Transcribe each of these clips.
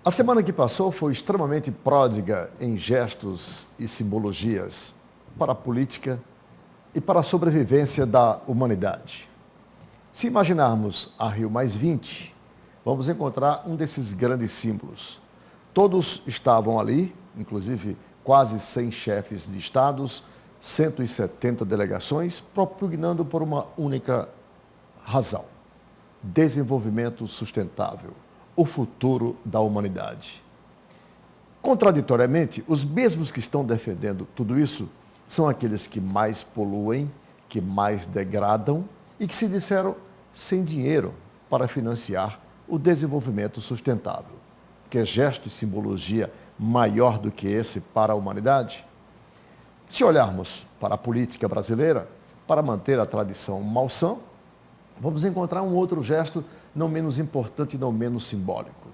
A semana que passou foi extremamente pródiga em gestos e simbologias para a política e para a sobrevivência da humanidade. Se imaginarmos a Rio+20, vamos encontrar um desses grandes símbolos. Todos estavam ali, inclusive quase 100 chefes de estados, 170 delegações, propugnando por uma única razão: desenvolvimento sustentável, o futuro da humanidade. Contraditoriamente, os mesmos que estão defendendo tudo isso são aqueles que mais poluem, que mais degradam e que se disseram sem dinheiro para financiar o desenvolvimento sustentável. Que gesto e simbologia maior do que esse para a humanidade? Se olharmos para a política brasileira, para manter a tradição malsã, vamos encontrar um outro gesto não menos importante e não menos simbólico.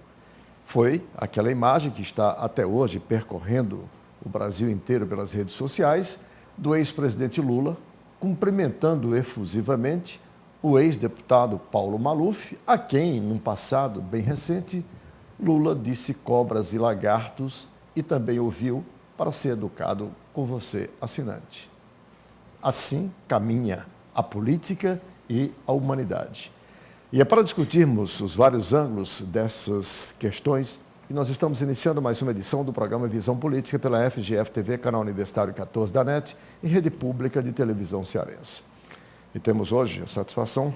Foi aquela imagem que está até hoje percorrendo o Brasil inteiro pelas redes sociais, do ex-presidente Lula cumprimentando efusivamente o ex-deputado Paulo Maluf, a quem, num passado bem recente, Lula disse cobras e lagartos e também ouviu para ser educado com você, assinante. Assim caminha a política e a humanidade. E é para discutirmos os vários ângulos dessas questões que nós estamos iniciando mais uma edição do programa Visão Política pela FGF-TV, canal Universitário 14 da NET e rede pública de televisão cearense. E temos hoje a satisfação,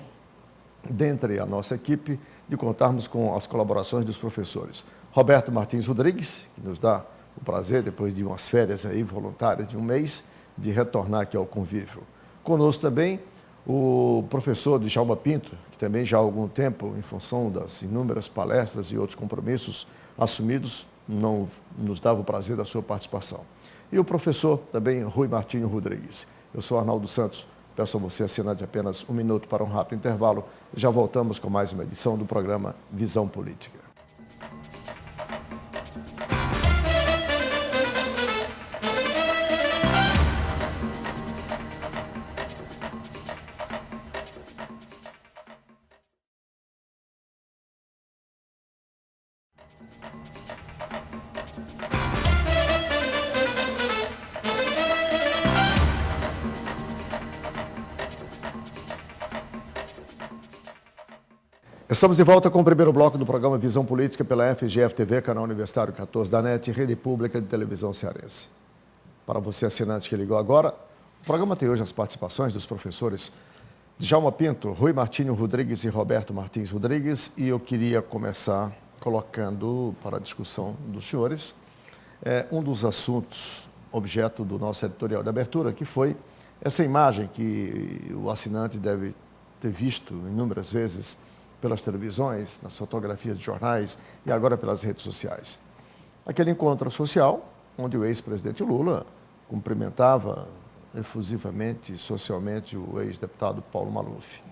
dentre a nossa equipe, de contarmos com as colaborações dos professores Roberto Martins Rodrigues, que nos dá o prazer, depois de umas férias aí voluntárias de um mês, de retornar aqui ao convívio. Conosco também o professor Djalma Pinto, que também já há algum tempo, em função das inúmeras palestras e outros compromissos assumidos, não nos dava o prazer da sua participação. E o professor também Rui Martinho Rodrigues. Eu sou Arnaldo Santos, peço a você assinar de apenas um minuto para um rápido intervalo e já voltamos com mais uma edição do programa Visão Política. Estamos de volta com o primeiro bloco do programa Visão Política pela FGF-TV, canal Universitário 14 da NET, rede pública de televisão cearense. Para você, assinante que ligou agora, o programa tem hoje as participações dos professores Djalma Pinto, Rui Martinho Rodrigues e Roberto Martins Rodrigues, e eu queria começar colocando para a discussão dos senhores um dos assuntos objeto do nosso editorial de abertura, que foi essa imagem que o assinante deve ter visto inúmeras vezes pelas televisões, nas fotografias de jornais e agora pelas redes sociais. Aquele encontro social, onde o ex-presidente Lula cumprimentava efusivamente, socialmente, o ex-deputado Paulo Maluf.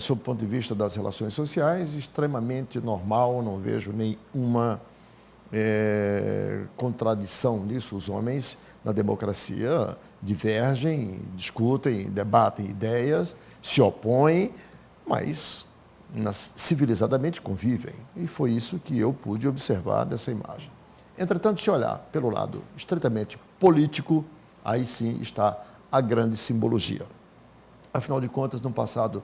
Sob o ponto de vista das relações sociais, extremamente normal, não vejo nenhuma contradição nisso. Os homens, na democracia, divergem, discutem, debatem ideias, se opõem, mas civilizadamente convivem. E foi isso que eu pude observar dessa imagem. Entretanto, se olhar pelo lado estritamente político, aí sim está a grande simbologia. Afinal de contas, no passado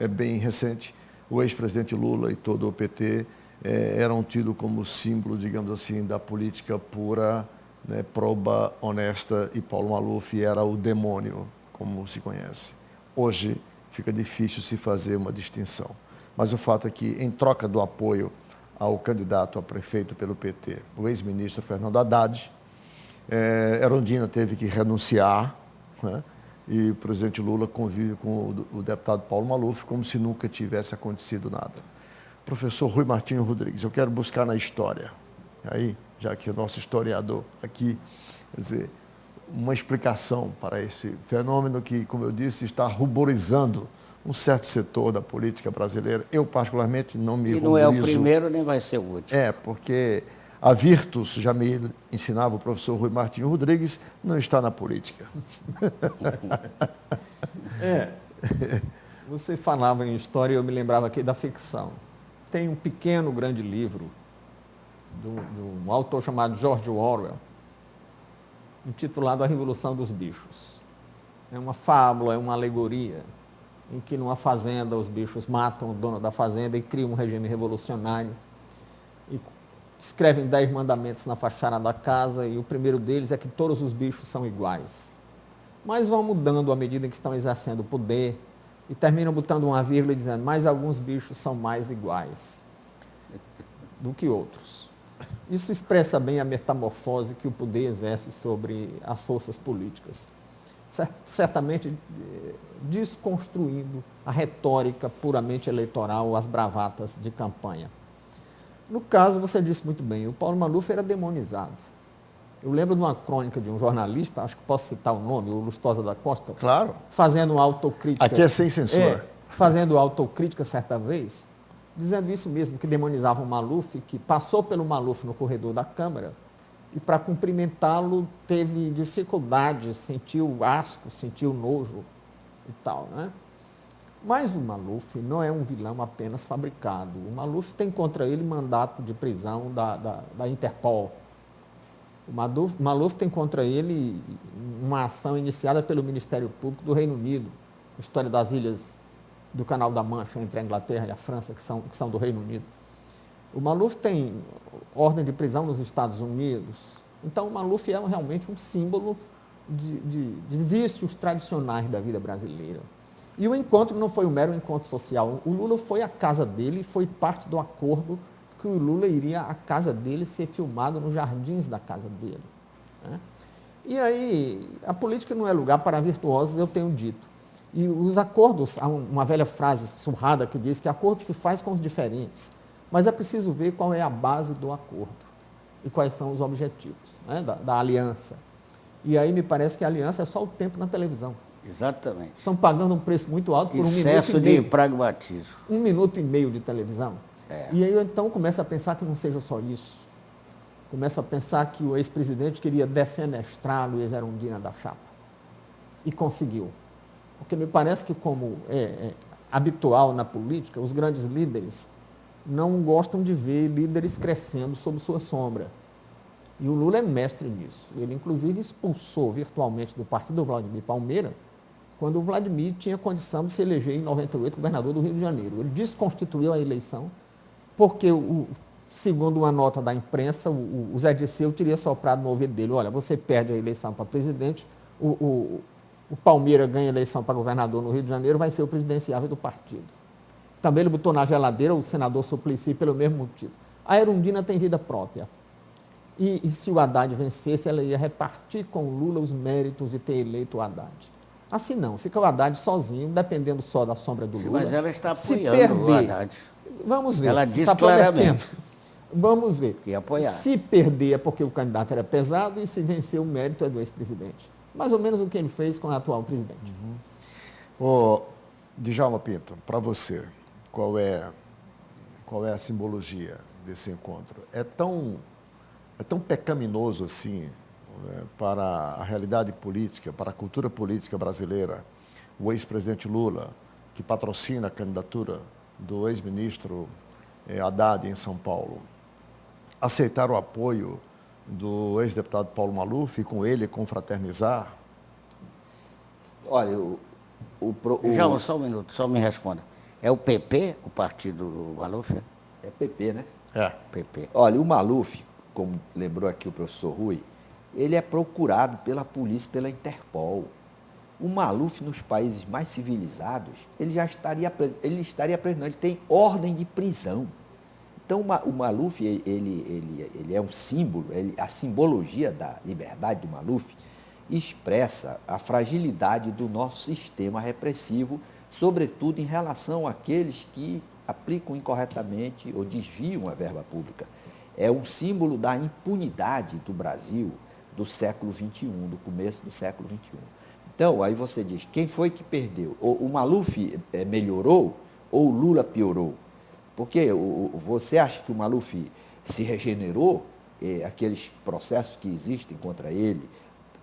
bem recente, o ex-presidente Lula e todo o PT eram tidos como símbolo, digamos assim, da política pura, né, proba, honesta, e Paulo Maluf era o demônio, como se conhece. Hoje fica difícil se fazer uma distinção. Mas o fato é que, em troca do apoio ao candidato a prefeito pelo PT, o ex-ministro Fernando Haddad, Erundina teve que renunciar, né? E o presidente Lula convive com o deputado Paulo Maluf como se nunca tivesse acontecido nada. Professor Rui Martinho Rodrigues, eu quero buscar na história, aí, já que é nosso historiador aqui, quer dizer, uma explicação para esse fenômeno que, como eu disse, está ruborizando um certo setor da política brasileira. Eu, particularmente, não me ruborizo. E não é o primeiro, nem vai ser o último. Porque a Virtus, já me ensinava o professor Rui Martinho Rodrigues, não está na política. Você falava em história e eu me lembrava aqui da ficção. Tem um pequeno, grande livro de um autor chamado George Orwell, intitulado A Revolução dos Bichos. É uma fábula, é uma alegoria, em que numa fazenda os bichos matam o dono da fazenda e criam um regime revolucionário. E escrevem 10 mandamentos na fachada da casa, e o primeiro deles é que todos os bichos são iguais. Mas vão mudando à medida que estão exercendo o poder, e terminam botando uma vírgula e dizendo, mas alguns bichos são mais iguais do que outros. Isso expressa bem a metamorfose que o poder exerce sobre as forças políticas. Certamente desconstruindo a retórica puramente eleitoral, as bravatas de campanha. No caso, você disse muito bem, o Paulo Maluf era demonizado. Eu lembro de uma crônica de um jornalista, acho que posso citar o nome, o Lustosa da Costa. Claro. Fazendo autocrítica. Aqui é sem censura. Fazendo autocrítica certa vez, dizendo isso mesmo, que demonizava o Maluf, que passou pelo Maluf no corredor da Câmara e para cumprimentá-lo teve dificuldade, sentiu asco, sentiu nojo e tal, né? Mas o Maluf não é um vilão apenas fabricado. O Maluf tem contra ele mandato de prisão da Interpol. O Maluf tem contra ele uma ação iniciada pelo Ministério Público do Reino Unido, a história das ilhas do Canal da Mancha, entre a Inglaterra e a França, que são do Reino Unido. O Maluf tem ordem de prisão nos Estados Unidos. Então, o Maluf é realmente um símbolo de vícios tradicionais da vida brasileira. E o encontro não foi um mero encontro social. O Lula foi à casa dele e foi parte do acordo que o Lula iria à casa dele ser filmado nos jardins da casa dele, né? E aí, a política não é lugar para virtuosos, eu tenho dito. E os acordos, há uma velha frase surrada que diz que acordo se faz com os diferentes, mas é preciso ver qual é a base do acordo e quais são os objetivos, né, da aliança. E aí me parece que a aliança é só o tempo na televisão. Exatamente. Estão pagando um preço muito alto por um minuto e meio. Excesso de pragmatismo. 1 minuto e meio de televisão. E aí eu então começo a pensar que não seja só isso. Começo a pensar que o ex-presidente queria defenestrar Luiz Erundina da chapa. E conseguiu. Porque me parece que, como é habitual na política, os grandes líderes não gostam de ver líderes crescendo sob sua sombra. E o Lula é mestre nisso. Ele, inclusive, expulsou virtualmente do partido o Vladimir Palmeira, quando o Vladimir tinha condição de se eleger em 98 governador do Rio de Janeiro. Ele desconstituiu a eleição, porque, segundo uma nota da imprensa, o Zé Dirceu teria soprado no ouvido dele, olha, você perde a eleição para presidente, o Palmeira ganha a eleição para governador no Rio de Janeiro, vai ser o presidenciável do partido. Também ele botou na geladeira o senador Suplicy pelo mesmo motivo. A Erundina tem vida própria. E se o Haddad vencesse, ela ia repartir com o Lula os méritos de ter eleito o Haddad. Assim não, fica o Haddad sozinho, dependendo só da sombra do Lula. Mas ela está apoiando o Haddad. Vamos ver. Ela disse claramente. Vamos ver. Que ia apoiar. Se perder é porque o candidato era pesado e se vencer o mérito é do ex-presidente. Mais ou menos o que ele fez com o atual presidente. Djalma Pinto, para você, qual é a simbologia desse encontro? É tão pecaminoso assim, né, para a realidade política, para a cultura política brasileira, o ex-presidente Lula, que patrocina a candidatura do ex-ministro Haddad em São Paulo, aceitar o apoio do ex-deputado Paulo Maluf e com ele confraternizar? Olha, Já, só um minuto, só me responda. É o PP, o partido do Maluf? É PP, né? É. PP. Olha, o Maluf, como lembrou aqui o professor Rui, ele é procurado pela polícia, pela Interpol. O Maluf, nos países mais civilizados, ele estaria preso, ele tem ordem de prisão. Então, o Maluf, ele é um símbolo, a simbologia da liberdade do Maluf expressa a fragilidade do nosso sistema repressivo, sobretudo em relação àqueles que aplicam incorretamente ou desviam a verba pública. É um símbolo da impunidade do Brasil do século XXI, do começo do século XXI. Então, aí você diz, quem foi que perdeu? O Maluf melhorou ou o Lula piorou? Porque você acha que o Maluf se regenerou, aqueles processos que existem contra ele,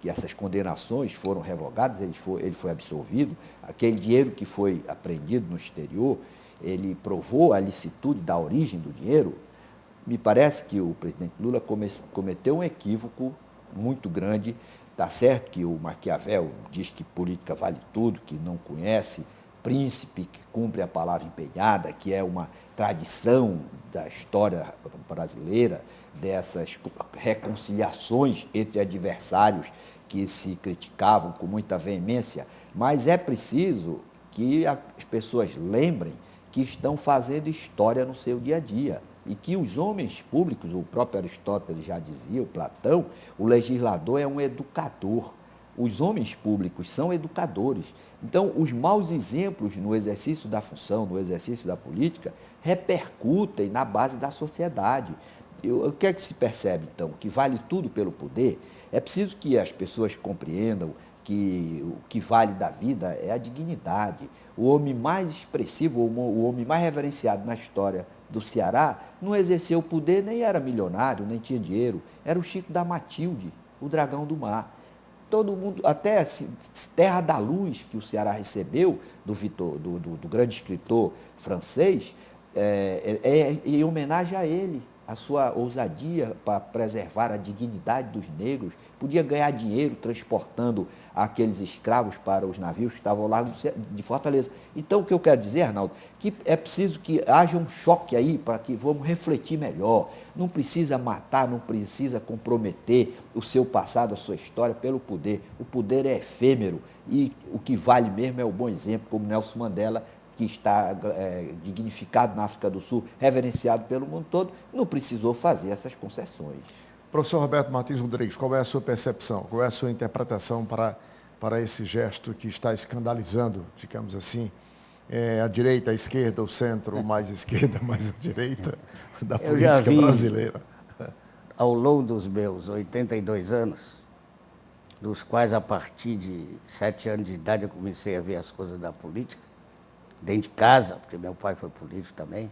que essas condenações foram revogadas, ele foi absolvido, aquele dinheiro que foi apreendido no exterior, ele provou a licitude da origem do dinheiro? Me parece que o presidente Lula cometeu um equívoco muito grande. Está certo que o Maquiavel diz que política vale tudo, que não conhece príncipe que cumpre a palavra empenhada, que é uma tradição da história brasileira, dessas reconciliações entre adversários que se criticavam com muita veemência, mas é preciso que as pessoas lembrem que estão fazendo história no seu dia a dia e que os homens públicos, o próprio Aristóteles já dizia, o Platão, o legislador é um educador. Os homens públicos são educadores. Então, os maus exemplos no exercício da função, no exercício da política, repercutem na base da sociedade. O que é que se percebe, então? Que vale tudo pelo poder? É preciso que as pessoas compreendam que o que vale da vida é a dignidade. O homem mais expressivo, o homem mais reverenciado na história do Ceará, não exerceu o poder, nem era milionário, nem tinha dinheiro. Era o Chico da Matilde, o dragão do mar. Todo mundo, até Terra da Luz, que o Ceará recebeu do grande escritor francês, em homenagem a ele, a sua ousadia para preservar a dignidade dos negros. Podia ganhar dinheiro transportando aqueles escravos para os navios que estavam lá de Fortaleza. Então, o que eu quero dizer, Arnaldo, que é preciso que haja um choque aí para que vamos refletir melhor. Não precisa matar, não precisa comprometer o seu passado, a sua história pelo poder. O poder é efêmero e o que vale mesmo é o bom exemplo, como Nelson Mandela, que está dignificado na África do Sul, reverenciado pelo mundo todo, não precisou fazer essas concessões. Professor Roberto Martins Rodrigues, qual é a sua percepção, qual é a sua interpretação para esse gesto que está escandalizando, digamos assim, a direita, a esquerda, o centro, mais a esquerda, mais a direita da política brasileira? Ao longo dos meus 82 anos, dos quais a partir de 7 anos de idade eu comecei a ver as coisas da política, dentro de casa, porque meu pai foi político também,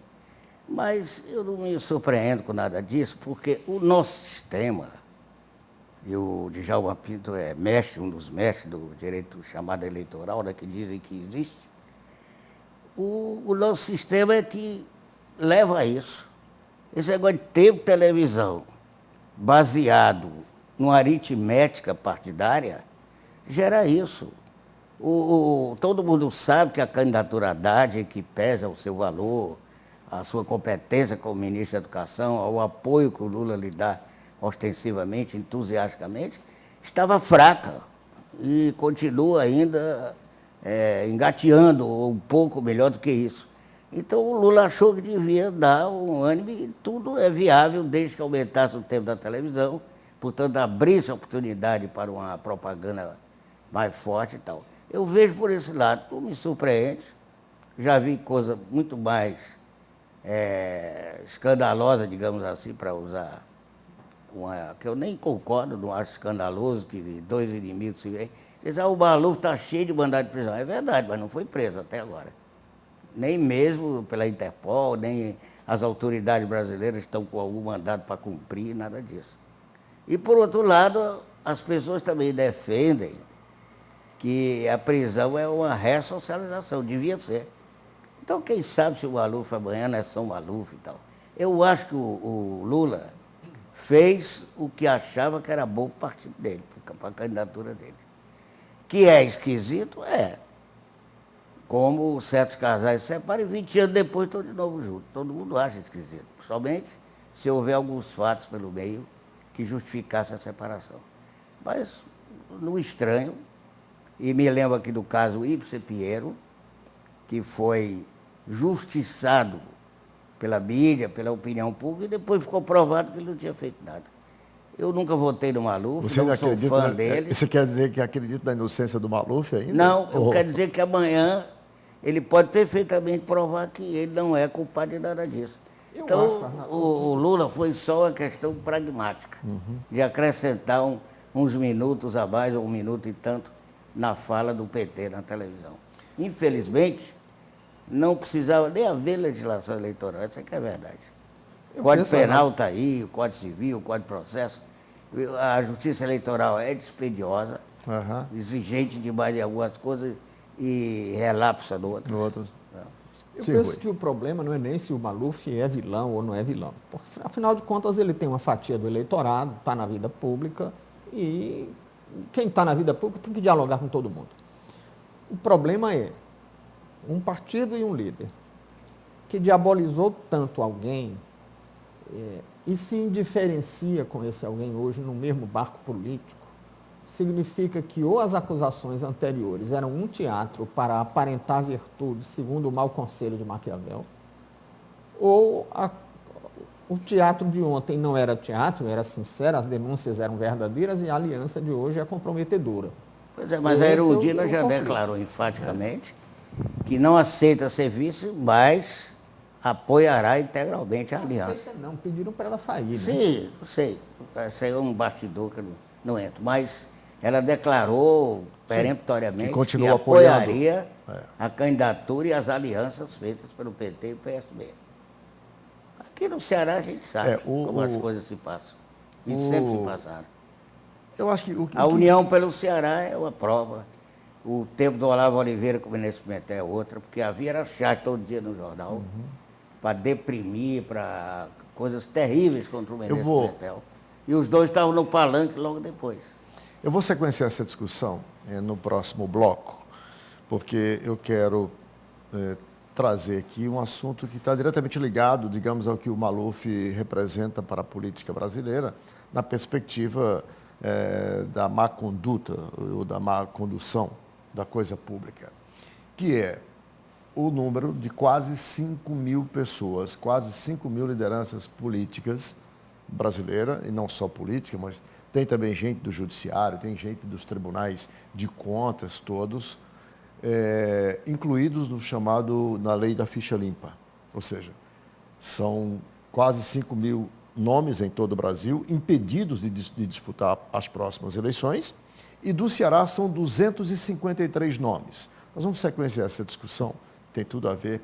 mas eu não me surpreendo com nada disso, porque o nosso sistema, e o Djalma Pinto é mestre, um dos mestres do direito chamado eleitoral, né, que dizem que existe, o nosso sistema é que leva a isso. Esse negócio de tempo de televisão baseado numa aritmética partidária gera isso. Todo mundo sabe que a candidatura Haddad, que pesa o seu valor, a sua competência como ministro da Educação, o apoio que o Lula lhe dá ostensivamente, entusiasticamente, estava fraca e continua ainda engateando um pouco melhor do que isso. Então o Lula achou que devia dar um ânimo e tudo é viável desde que aumentasse o tempo da televisão, portanto abrisse a oportunidade para uma propaganda mais forte e tal. Eu vejo por esse lado, não me surpreende, já vi coisa muito mais escandalosa, digamos assim, para usar uma, que eu nem concordo, não acho escandaloso que dois inimigos se veem. Dizem, o Maluf está cheio de mandado de prisão. É verdade, mas não foi preso até agora. Nem mesmo pela Interpol, nem as autoridades brasileiras estão com algum mandado para cumprir, nada disso. E, por outro lado, as pessoas também defendem que a prisão é uma ressocialização, devia ser. Então, quem sabe se o Maluf amanhã não é São Maluf e tal. Eu acho que o Lula fez o que achava que era bom para o partido dele, para a candidatura dele. Que é esquisito? É. Como certos casais se separam e 20 anos depois estão de novo juntos. Todo mundo acha esquisito. Somente se houver alguns fatos pelo meio que justificassem a separação. Mas não estranho. E me lembro aqui do caso Ipse Piero, que foi justiçado pela mídia, pela opinião pública, e depois ficou provado que ele não tinha feito nada. Eu nunca votei no Maluf, Você não sou fã dele. Você quer dizer que acredita na inocência do Maluf ainda? Não, eu quero dizer que amanhã ele pode perfeitamente provar que ele não é culpado de nada disso. Então, o Lula foi só uma questão pragmática, de acrescentar uns minutos a mais, ou 1 minuto e tanto, na fala do PT na televisão. Infelizmente, não precisava nem haver legislação eleitoral, essa que é a verdade. O Código Penal está aí, o Código Civil, o Código de Processo. A Justiça Eleitoral é dispendiosa, exigente demais em algumas coisas e relapsa no outro. Eu Sim, penso Rui. que o problema não é nem se o Maluf é vilão ou não é vilão. Porque, afinal de contas, ele tem uma fatia do eleitorado, está na vida pública e quem está na vida pública tem que dialogar com todo mundo. O problema é um partido e um líder que diabolizou tanto alguém e se indiferencia com esse alguém hoje no mesmo barco político, significa que ou as acusações anteriores eram um teatro para aparentar virtude, segundo o mau conselho de Maquiavel, ou o teatro de ontem não era teatro, era sincero, as denúncias eram verdadeiras e a aliança de hoje é comprometedora. Pois é, mas a Erundina já declarou enfaticamente que não aceita serviço, mas apoiará integralmente a aliança. Aceita não, pediram para ela sair. Né? Sim, eu sei. Isso aí é um bastidor que eu não entro. Mas ela declarou peremptoriamente que apoiaria a candidatura e as alianças feitas pelo PT e o PSB. Aqui no Ceará a gente sabe como as coisas se passam. E sempre se passaram. Eu acho que a união pelo Ceará é uma prova. O tempo do Olavo Oliveira com o Menezes Pimentel é outra, porque havia era chato todo dia no jornal, para deprimir, para coisas terríveis contra o Menezes Pimentel. E os dois estavam no palanque logo depois. Eu vou sequenciar essa discussão no próximo bloco, porque eu quero trazer aqui um assunto que está diretamente ligado, digamos, ao que o Maluf representa para a política brasileira, na perspectiva da má conduta ou da má condução da coisa pública, que é o número de quase 5 mil pessoas, quase 5 mil lideranças políticas brasileiras, e não só política, mas tem também gente do judiciário, tem gente dos tribunais de contas, todos, incluídos no chamado, na lei da ficha limpa. Ou seja, são quase 5 mil nomes em todo o Brasil, impedidos de disputar as próximas eleições, e do Ceará são 253 nomes. Nós vamos sequenciar essa discussão, tem tudo a ver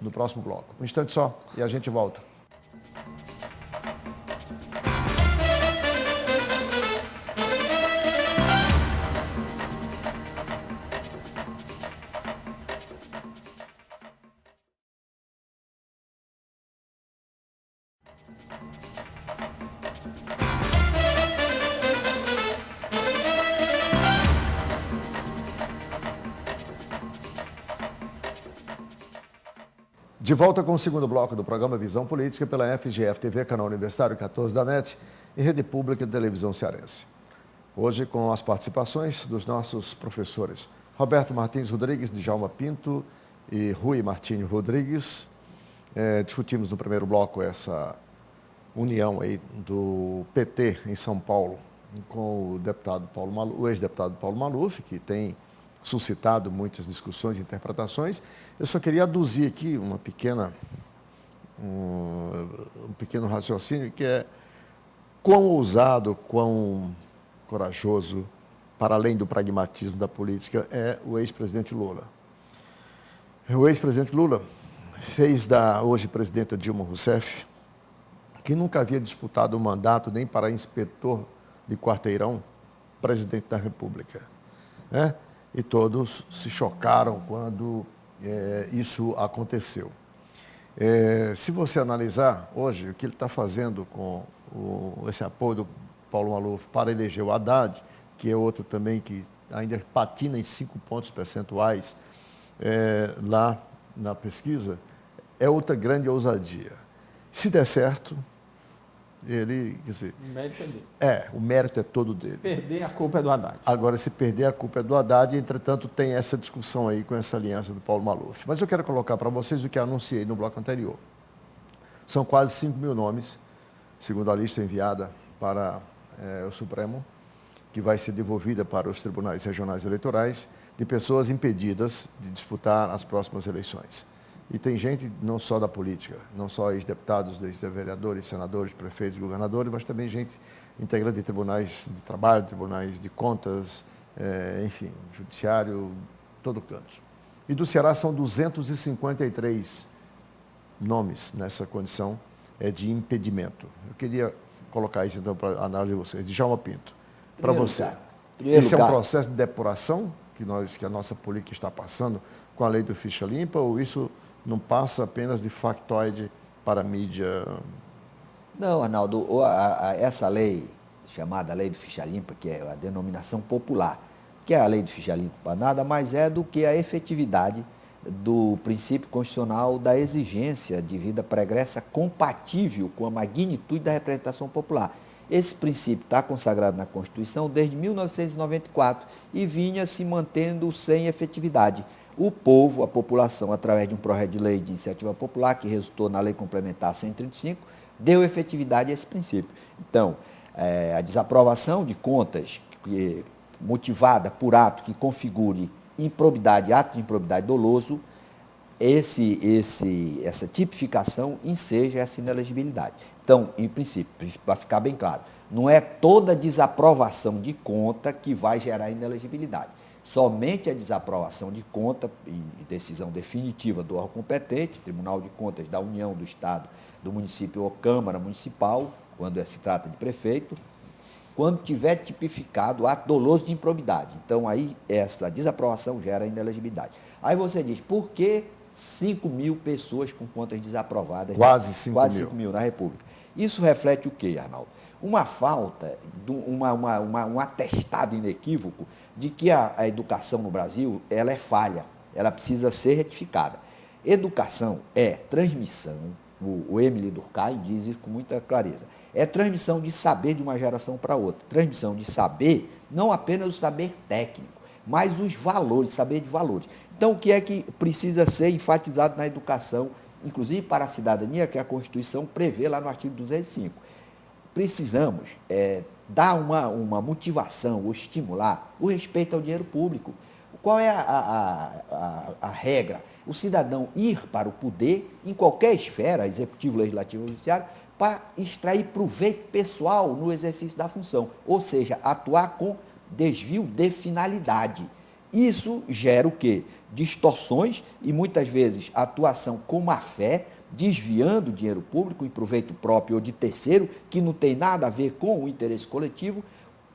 no próximo bloco. Um instante só e a gente volta. De volta com o segundo bloco do programa Visão Política pela FGF TV, canal Universitário 14 da NET e Rede Pública de Televisão Cearense. Hoje com as participações dos nossos professores Roberto Martins Rodrigues, Djalma Pinto e Rui Martinho Rodrigues. Discutimos no primeiro bloco essa união aí do PT em São Paulo com o ex-deputado Paulo Maluf, que tem suscitado muitas discussões e interpretações. Eu só queria aduzir aqui um pequeno raciocínio, que é quão ousado, quão corajoso, para além do pragmatismo da política, é o ex-presidente Lula. O ex-presidente Lula fez da hoje presidenta Dilma Rousseff, que nunca havia disputado um mandato nem para inspetor de quarteirão, presidente da República, né? E todos se chocaram quando isso aconteceu. Se você analisar hoje o que ele está fazendo com esse apoio do Paulo Maluf para eleger o Haddad, que é outro também que ainda patina em 5 pontos percentuais lá na pesquisa, é outra grande ousadia. Se der certo, ele, quer dizer... O mérito é dele. O mérito é todo dele. Perder, a culpa é do Haddad. Agora, se perder, a culpa é do Haddad, e, entretanto, tem essa discussão aí com essa aliança do Paulo Maluf. Mas eu quero colocar para vocês o que anunciei no bloco anterior. São quase 5 mil nomes, segundo a lista enviada para o Supremo, que vai ser devolvida para os tribunais regionais eleitorais, de pessoas impedidas de disputar as próximas eleições. E tem gente não só da política, não só ex-deputados, ex-vereadores, senadores, prefeitos, governadores, mas também gente integrante de tribunais de trabalho, tribunais de contas, enfim, judiciário, todo canto. E do Ceará são 253 nomes nessa condição de impedimento. Eu queria colocar isso então para a análise de vocês. Djalma Pinto, para você. Esse é um processo de depuração que a nossa política está passando com a lei do ficha limpa, ou isso não passa apenas de factoide para a mídia. Não, Arnaldo, essa lei, chamada Lei do Ficha Limpa, que é a denominação popular, que é a Lei do Ficha Limpa, nada mais é do que a efetividade do princípio constitucional da exigência de vida pregressa compatível com a magnitude da representação popular. Esse princípio está consagrado na Constituição desde 1994 e vinha se mantendo sem efetividade. O povo, a população, através de um projeto de lei de iniciativa popular, que resultou na Lei Complementar 135, deu efetividade a esse princípio. Então, a desaprovação de contas motivada por ato que configure improbidade, ato de improbidade doloso, essa tipificação enseja essa inelegibilidade. Então, em princípio, para ficar bem claro, não é toda desaprovação de conta que vai gerar inelegibilidade. Somente a desaprovação de conta, em decisão definitiva do órgão competente, Tribunal de Contas da União, do Estado, do município ou Câmara Municipal, quando se trata de prefeito, quando tiver tipificado ato doloso de improbidade. Então, aí, essa desaprovação gera inelegibilidade. Aí você diz, por que 5 mil pessoas com contas desaprovadas? Quase 5 quase mil. 5 mil na República. Isso reflete o quê, Arnaldo? Uma falta, um atestado inequívoco de que a educação no Brasil ela é falha, ela precisa ser retificada. Educação é transmissão, o Emily Durkheim diz isso com muita clareza, é transmissão de saber de uma geração para outra, transmissão de saber, não apenas o saber técnico, mas os valores, saber de valores. Então, o que é que precisa ser enfatizado na educação, inclusive para a cidadania, que a Constituição prevê lá no artigo 205? Precisamos dar uma motivação ou estimular o respeito ao dinheiro público. Qual é a regra? O cidadão ir para o poder, em qualquer esfera, executivo, legislativo ou judiciário, para extrair proveito pessoal no exercício da função, ou seja, atuar com desvio de finalidade. Isso gera o quê? Distorções e, muitas vezes, atuação com má-fé, desviando dinheiro público em proveito próprio ou de terceiro, que não tem nada a ver com o interesse coletivo,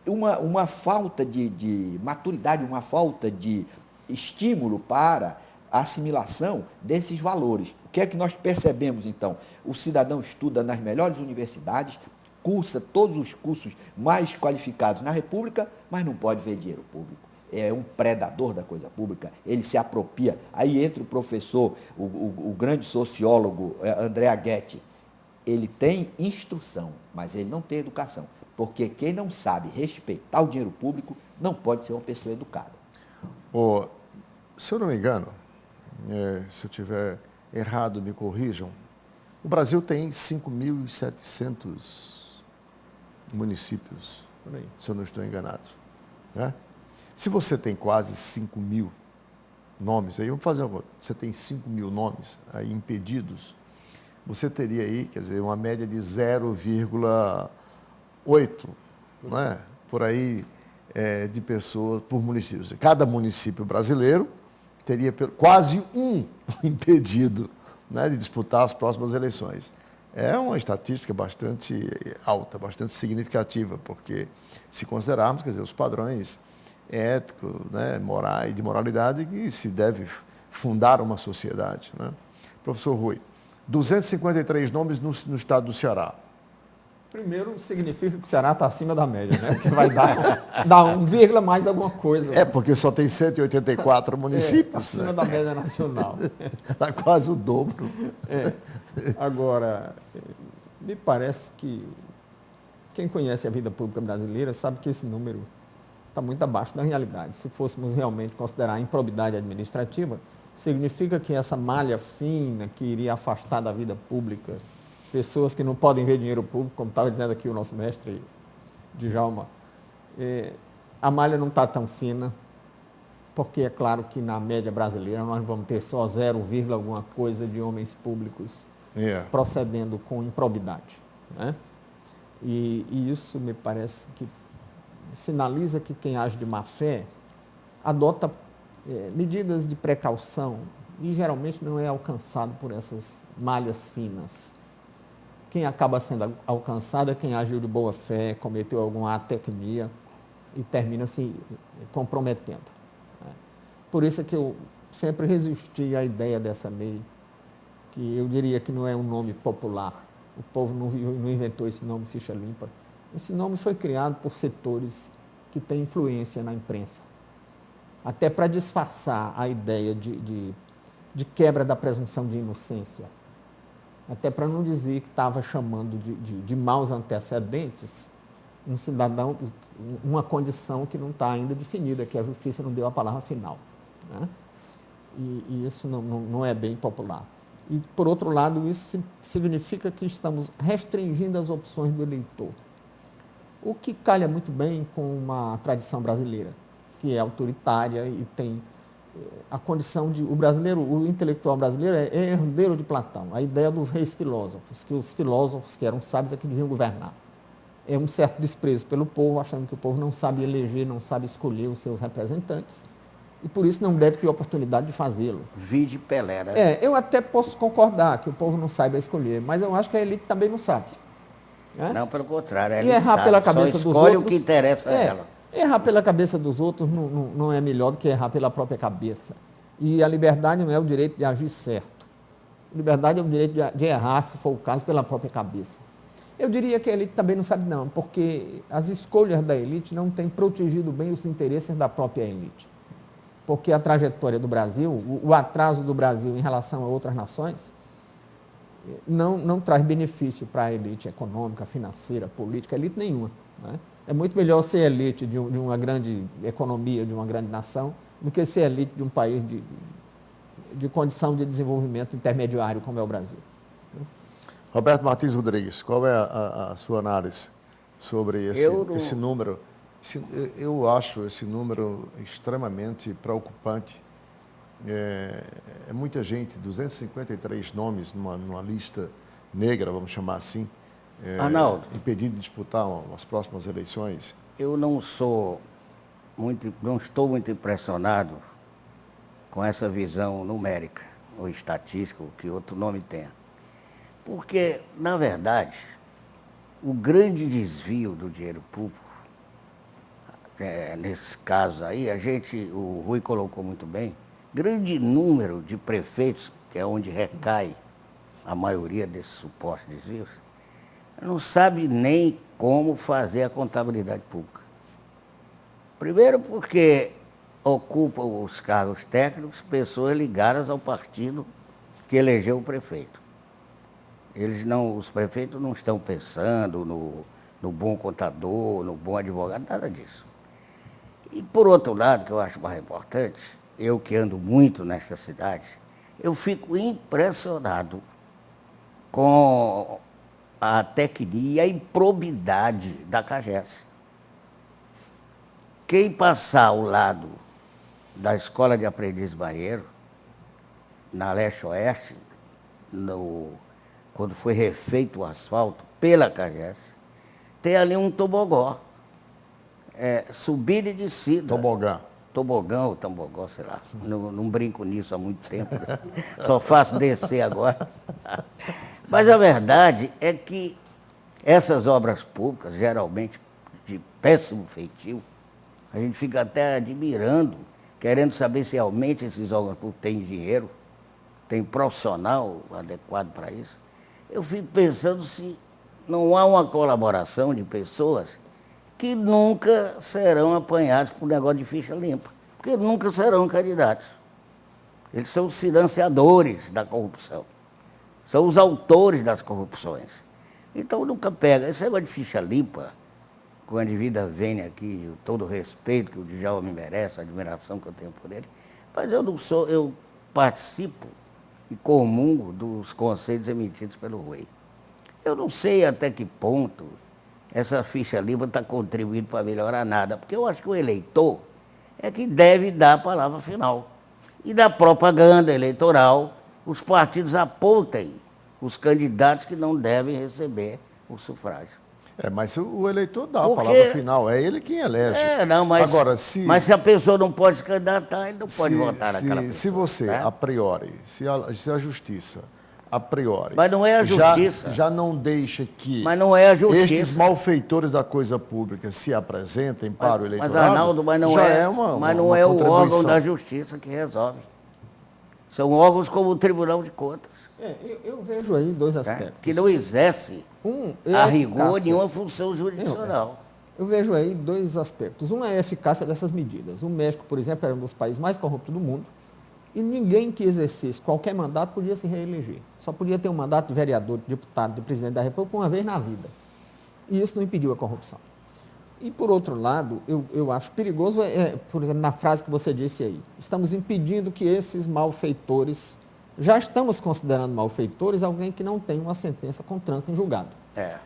uma falta de maturidade, uma falta de estímulo para a assimilação desses valores. O que é que nós percebemos, então? O cidadão estuda nas melhores universidades, cursa todos os cursos mais qualificados na República, mas não pode ver dinheiro público. É um predador da coisa pública, ele se apropria. Aí entra o professor, o grande sociólogo André Aguetti. Ele tem instrução, mas ele não tem educação. Porque quem não sabe respeitar o dinheiro público não pode ser uma pessoa educada. Se eu não me engano, se eu estiver errado, me corrijam, o Brasil tem 5.700 municípios, se eu não estou enganado. Né? Se você tem quase 5 mil nomes, aí vamos fazer uma conta, você tem 5 mil nomes aí impedidos, você teria aí, quer dizer, uma média de 0,8, né? Por aí, de pessoas por município. Cada município brasileiro teria quase um impedido, né, de disputar as próximas eleições. É uma estatística bastante alta, bastante significativa, porque se considerarmos, quer dizer, os padrões éticos, né, morais, de moralidade que se deve fundar uma sociedade. Né? Professor Rui, 253 nomes no estado do Ceará. Primeiro, significa que o Ceará está acima da média, né? Porque vai dar 1, mais alguma coisa. Porque só tem 184 municípios. Acima, né? da média nacional. Está quase o dobro. Agora, me parece que quem conhece a vida pública brasileira sabe que esse número está muito abaixo da realidade. Se fôssemos realmente considerar a improbidade administrativa, significa que essa malha fina que iria afastar da vida pública pessoas que não podem ver dinheiro público, como estava dizendo aqui o nosso mestre Djalma, a malha não está tão fina, porque é claro que na média brasileira nós vamos ter só 0, alguma coisa de homens públicos procedendo com improbidade. Né? E isso me parece que sinaliza que quem age de má fé adota medidas de precaução e geralmente não é alcançado por essas malhas finas. Quem acaba sendo alcançado é quem agiu de boa fé, cometeu alguma atecnia e termina se comprometendo. Por isso é que eu sempre resisti à ideia dessa lei que eu diria que não é um nome popular. O povo não inventou esse nome, ficha limpa. Esse nome foi criado por setores que têm influência na imprensa, até para disfarçar a ideia de quebra da presunção de inocência, até para não dizer que estava chamando de maus antecedentes um cidadão, uma condição que não está ainda definida, que a justiça não deu a palavra final, né? E isso não é bem popular. E, por outro lado, isso significa que estamos restringindo as opções do eleitor, o que calha muito bem com uma tradição brasileira, que é autoritária e tem a condição de... O intelectual brasileiro é herdeiro de Platão, a ideia dos reis filósofos, que os filósofos que eram sábios é que deviam governar. É um certo desprezo pelo povo, achando que o povo não sabe eleger, não sabe escolher os seus representantes, e por isso não deve ter oportunidade de fazê-lo. Vide Pelé, né? Eu até posso concordar que o povo não saiba escolher, mas eu acho que a elite também não sabe. Né? Não, pelo contrário. A E elite errar sabe, pela cabeça só dos escolhe outros... o que interessa a ela. Errar pela cabeça dos outros não é melhor do que errar pela própria cabeça. E a liberdade não é o direito de agir certo. A liberdade é o direito de errar, se for o caso, pela própria cabeça. Eu diria que a elite também não sabe não, porque as escolhas da elite não têm protegido bem os interesses da própria elite. Porque a trajetória do Brasil, o atraso do Brasil em relação a outras nações, não traz benefício para a elite econômica, financeira, política, elite nenhuma. Né? É muito melhor ser elite de uma grande economia, de uma grande nação, do que ser elite de um país de condição de desenvolvimento intermediário como é o Brasil. Roberto Martins Rodrigues, qual é a sua análise sobre esse número? Eu acho esse número extremamente preocupante. É muita gente, 253 nomes numa lista negra, vamos chamar assim, Arnaldo, impedido de disputar as próximas eleições. eu não estou muito impressionado com essa visão numérica ou estatística, o que outro nome tenha. Porque, na verdade, o grande desvio do dinheiro público, nesses casos aí, o Rui colocou muito bem, grande número de prefeitos, que é onde recai a maioria desses supostos desvios, não sabe nem como fazer a contabilidade pública. Primeiro porque ocupam os cargos técnicos pessoas ligadas ao partido que elegeu o prefeito. Os prefeitos não estão pensando no bom contador, no bom advogado, nada disso. E por outro lado, que eu acho mais importante, eu que ando muito nessa cidade, eu fico impressionado com a técnica e a improbidade da CAGES. Quem passar ao lado da Escola de Aprendiz Marinheiro, na Leste-Oeste, quando foi refeito o asfalto pela CAGES, tem ali um tobogó, subida e descida. Tobogã. Tobogão, tambogó, sei lá. Não brinco nisso há muito tempo. Né? Só faço descer agora. Mas a verdade é que essas obras públicas, geralmente de péssimo feitio, a gente fica até admirando, querendo saber se realmente esses órgãos públicos têm dinheiro, tem profissional adequado para isso. Eu fico pensando se não há uma colaboração de pessoas que nunca serão apanhados por negócio de ficha limpa, porque nunca serão candidatos. Eles são os financiadores da corrupção, são os autores das corrupções. Então nunca pega. Esse negócio de ficha limpa, com a devida vênia aqui, todo o respeito que o Djalma me merece, a admiração que eu tenho por ele, mas eu participo e comungo dos conselhos emitidos pelo Rui. Eu não sei até que ponto essa ficha limpa está contribuindo para melhorar nada, porque eu acho que o eleitor é que deve dar a palavra final. E da propaganda eleitoral, os partidos apontem os candidatos que não devem receber o sufrágio. Mas o eleitor dá a palavra final, é ele quem elege. Agora, mas se a pessoa não pode se candidatar, ele não pode votar naquela pessoa. Se você, né? A priori, se a justiça, a priori... Mas não é a justiça. Já não deixa que mas não é a justiça. Estes malfeitores da coisa pública se apresentem para o eleitorado, mas, Arnaldo, mas não é o órgão da justiça que resolve. São órgãos como o Tribunal de Contas, Eu vejo aí dois aspectos. que não exerce, É a a rigor, eficácia. nenhuma função jurisdicional. Eu vejo aí dois aspectos. Um é a eficácia dessas medidas. O México, por exemplo, era um dos países mais corruptos do mundo e ninguém que exercesse qualquer mandato podia se reeleger. Só podia ter um mandato de vereador, de deputado, de presidente da República uma vez na vida. E isso não impediu a corrupção. E, por outro lado, eu acho perigoso, por exemplo, na frase que você disse aí, estamos impedindo que esses malfeitores, já estamos considerando malfeitores alguém que não tem uma sentença com trânsito em julgado.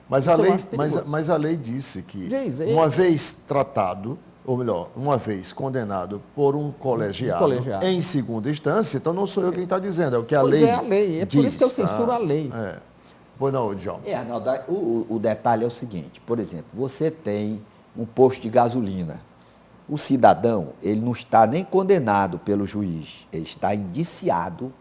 Mas Isso a eu lei, acho perigoso. mas a lei disse que, Diz, uma vez tratado, ou melhor, uma vez condenado por um colegiado, em segunda instância, então não sou eu quem está dizendo, é o que a Pois lei é a lei, é por isso que eu censuro a lei. Pois não, Djalma. Arnaldo, o detalhe é o seguinte, por exemplo, você tem um posto de gasolina. O cidadão, ele não está nem condenado pelo juiz, ele está indiciado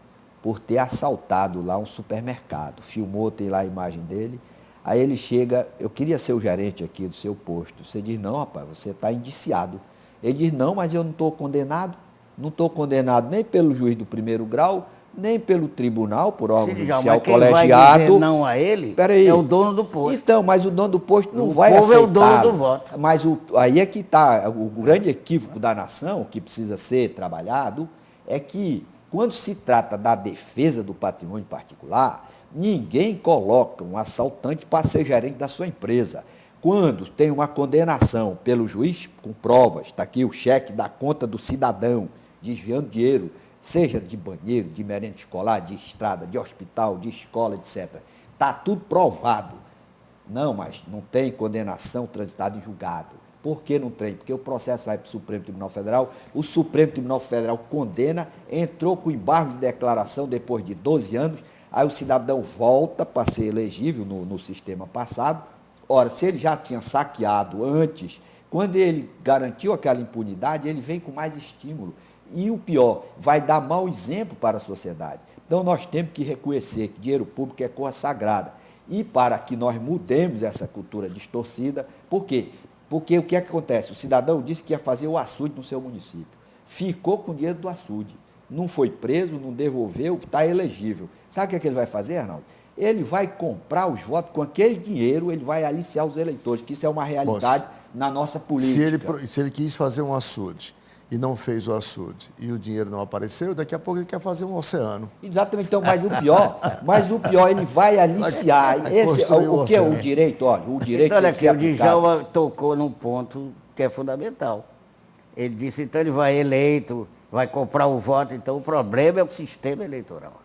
por ter assaltado lá um supermercado. Filmou, tem lá a imagem dele. Aí ele chega, eu queria ser o gerente aqui do seu posto. Você diz, não, rapaz, você está indiciado. Ele diz, não, mas eu não estou condenado. Não estou condenado nem pelo juiz do primeiro grau, nem pelo tribunal, por órgão judicial quem vai colegiado. dizer não a ele Peraí. é o dono do posto. Então, mas o dono do posto não O vai povo aceitar. é o dono do voto. Mas aí é que está o grande equívoco da nação, que precisa ser trabalhado, é que quando se trata da defesa do patrimônio particular, ninguém coloca um assaltante para ser gerente da sua empresa. Quando tem uma condenação pelo juiz, com provas, está aqui o cheque da conta do cidadão, desviando dinheiro, seja de banheiro, de merenda escolar, de estrada, de hospital, de escola, etc. Está tudo provado. Não, mas não tem condenação transitada em julgado. Por que não tem? Porque o processo vai para o Supremo Tribunal Federal, o Supremo Tribunal Federal condena, entrou com embargo de declaração depois de 12 anos, aí o cidadão volta para ser elegível no sistema passado. Ora, se ele já tinha saqueado antes, quando ele garantiu aquela impunidade, ele vem com mais estímulo. E o pior, vai dar mau exemplo para a sociedade. Então, nós temos que reconhecer que dinheiro público é coisa sagrada. E para que nós mudemos essa cultura distorcida, por quê? Porque o que é que acontece? O cidadão disse que ia fazer o açude no seu município. Ficou com o dinheiro do açude. Não foi preso, não devolveu, está elegível. Sabe o que é que ele vai fazer, Arnaldo? Ele vai comprar os votos com aquele dinheiro, ele vai aliciar os eleitores, que isso é uma realidade na nossa política. Se ele quis fazer um açude e não fez o açude e o dinheiro não apareceu, daqui a pouco ele quer fazer um oceano. Exatamente, então, mas o pior, ele vai aliciar. O que é o direito? Olha, o direito Olha tem que ser aqui, o aplicado. Djalma tocou num ponto que é fundamental. Ele disse, então ele vai eleito, vai comprar o voto, então o problema é o sistema eleitoral.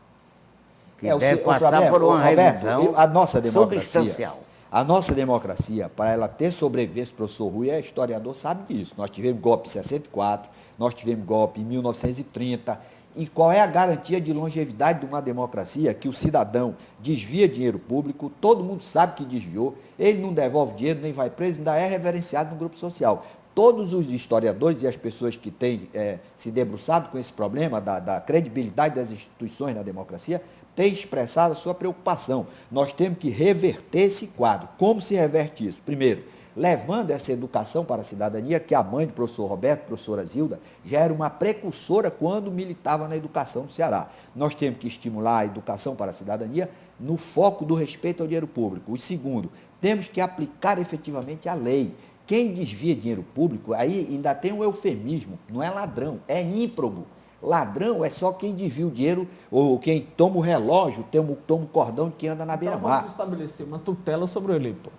Que deve passar por uma revisão a nossa substancial. A nossa democracia, para ela ter sobrevivido, o professor Rui é historiador, sabe disso. Nós tivemos golpe em 64, nós tivemos golpe em 1930. E qual é a garantia de longevidade de uma democracia? Que o cidadão desvia dinheiro público, todo mundo sabe que desviou, ele não devolve dinheiro, nem vai preso, ainda é reverenciado no grupo social. Todos os historiadores e as pessoas que têm se debruçado com esse problema da credibilidade das instituições na democracia têm expressado a sua preocupação. Nós temos que reverter esse quadro. Como se reverte isso? Primeiro, levando essa educação para a cidadania, que a mãe do professor Roberto, professora Zilda, já era uma precursora quando militava na educação no Ceará. Nós temos que estimular a educação para a cidadania no foco do respeito ao dinheiro público. E segundo, temos que aplicar efetivamente a lei. Quem desvia dinheiro público, aí ainda tem um eufemismo, não é ladrão, é ímprobo. Ladrão é só quem desvia o dinheiro, ou quem toma o relógio, toma o cordão de quem anda na beira-mar. Então vamos estabelecer uma tutela sobre o eleitor.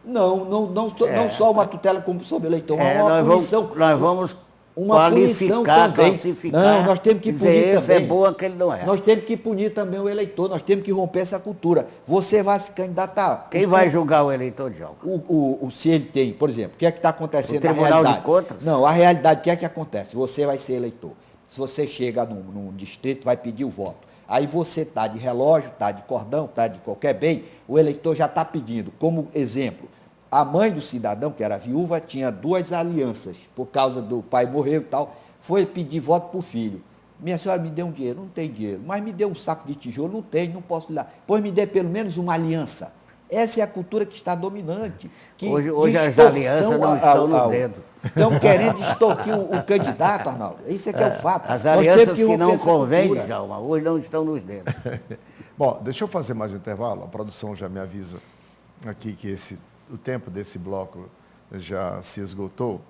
Não só uma tutela como sobre o eleitor, uma punição. Nós vamos uma punição também. Classificar. Não, nós temos que punir esse também. É bom, aquele não é. Nós temos que punir também o eleitor, nós temos que romper essa cultura. Você vai se candidatar. Quem vai julgar o eleitor, Djalma? Se ele tem, por exemplo, o que é que está acontecendo na Tribunal realidade? de Contas? Não, a realidade, o que é que acontece? Você vai ser eleitor. Se você chega num distrito, vai pedir o voto. Aí você está de relógio, está de cordão, está de qualquer bem, o eleitor já está pedindo. Como exemplo, a mãe do cidadão, que era viúva, tinha 2 alianças, por causa do pai morreu e tal, foi pedir voto para o filho. Minha senhora, me dê um dinheiro, não tem dinheiro, mas me dê um saco de tijolo, não tem, não posso lhe dar. Pois me dê pelo menos uma aliança. Essa é a cultura que está dominante. Hoje as alianças não estão no dedo. Estão querendo extorquir o candidato, Arnaldo. Isso é que é o fato. As Nós alianças temos que romper não essa convêm, cultura. Djalma, hoje não estão nos dedos. Bom, deixa eu fazer mais um intervalo. A produção já me avisa aqui que o tempo desse bloco já se esgotou.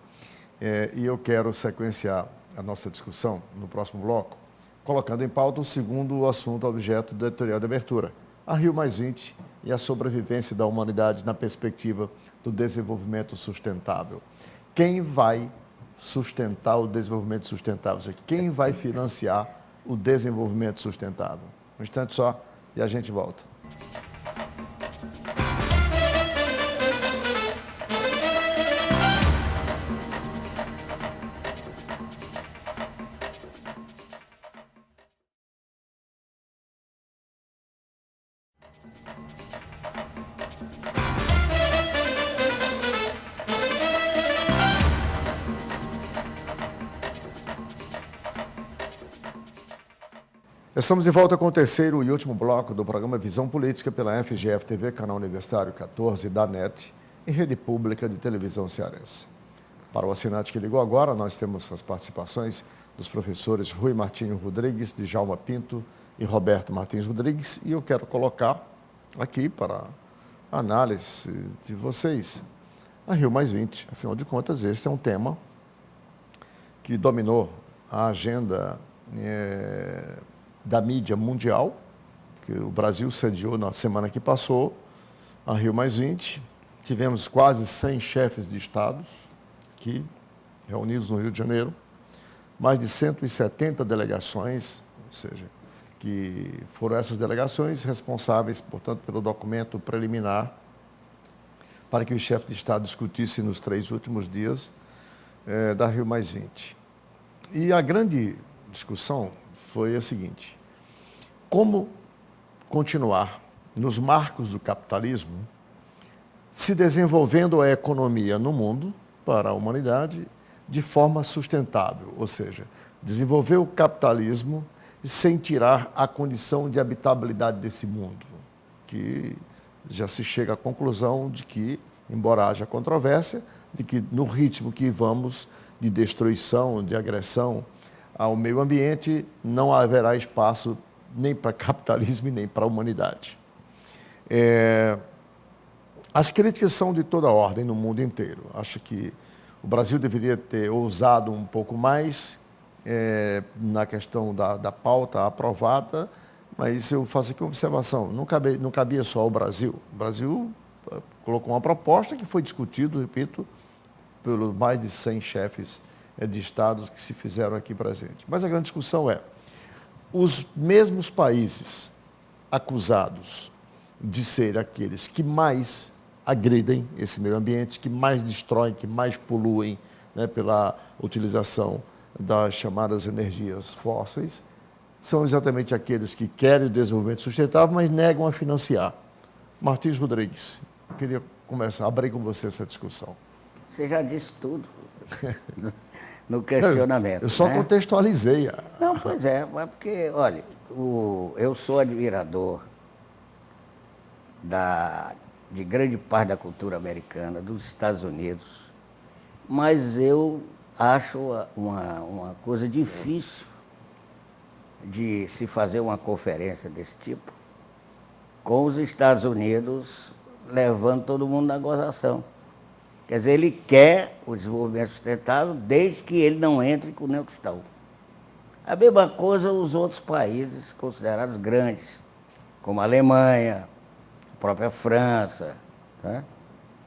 E eu quero sequenciar a nossa discussão no próximo bloco, colocando em pauta o segundo assunto objeto do editorial de abertura, a Rio+20 e a sobrevivência da humanidade na perspectiva do desenvolvimento sustentável. Quem vai sustentar o desenvolvimento sustentável? Quem vai financiar o desenvolvimento sustentável? Um instante só e a gente volta. Estamos de volta com o terceiro e último bloco do programa Visão Política pela FGF-TV, canal Universitário 14 da NET e rede pública de televisão cearense. Para o assinante que ligou agora, nós temos as participações dos professores Rui Martinho Rodrigues, Djalma Pinto e Roberto Martins Rodrigues, e eu quero colocar aqui para a análise de vocês a Rio+20. Afinal de contas, este é um tema que dominou a agenda da mídia mundial, que o Brasil sediou na semana que passou, a Rio+20. Tivemos quase 100 chefes de estados aqui, reunidos no Rio de Janeiro, mais de 170 delegações, ou seja, que foram essas delegações responsáveis, portanto, pelo documento preliminar para que o chefe de Estado discutisse nos 3 últimos dias da Rio+20. E a grande discussão foi a seguinte: como continuar nos marcos do capitalismo, se desenvolvendo a economia no mundo para a humanidade de forma sustentável, ou seja, desenvolver o capitalismo sem tirar a condição de habitabilidade desse mundo, que já se chega à conclusão de que, embora haja controvérsia, de que no ritmo que vamos de destruição, de agressão ao meio ambiente, não haverá espaço nem para capitalismo e nem para a humanidade. As críticas são de toda ordem no mundo inteiro. Acho que o Brasil deveria ter ousado um pouco mais na questão da pauta aprovada, mas eu faço aqui uma observação, não cabia só ao Brasil. O Brasil colocou uma proposta que foi discutida, repito, pelos mais de 100 chefes de estados que se fizeram aqui presentes. Mas a grande discussão é, os mesmos países acusados de ser aqueles que mais agridem esse meio ambiente, que mais destroem, que mais poluem, né, pela utilização das chamadas energias fósseis, são exatamente aqueles que querem o desenvolvimento sustentável, mas negam a financiar. Martins Rodrigues, eu queria abrir com você essa discussão. Você já disse tudo no questionamento. Eu só contextualizei. Não, pois é, mas porque, olha, eu sou admirador de grande parte da cultura americana, dos Estados Unidos, mas eu acho uma coisa difícil de se fazer uma conferência desse tipo com os Estados Unidos levando todo mundo na gozação. Quer dizer, ele quer o desenvolvimento sustentável desde que ele não entre com nenhum questão. A mesma coisa os outros países considerados grandes, como a Alemanha, a própria França, né?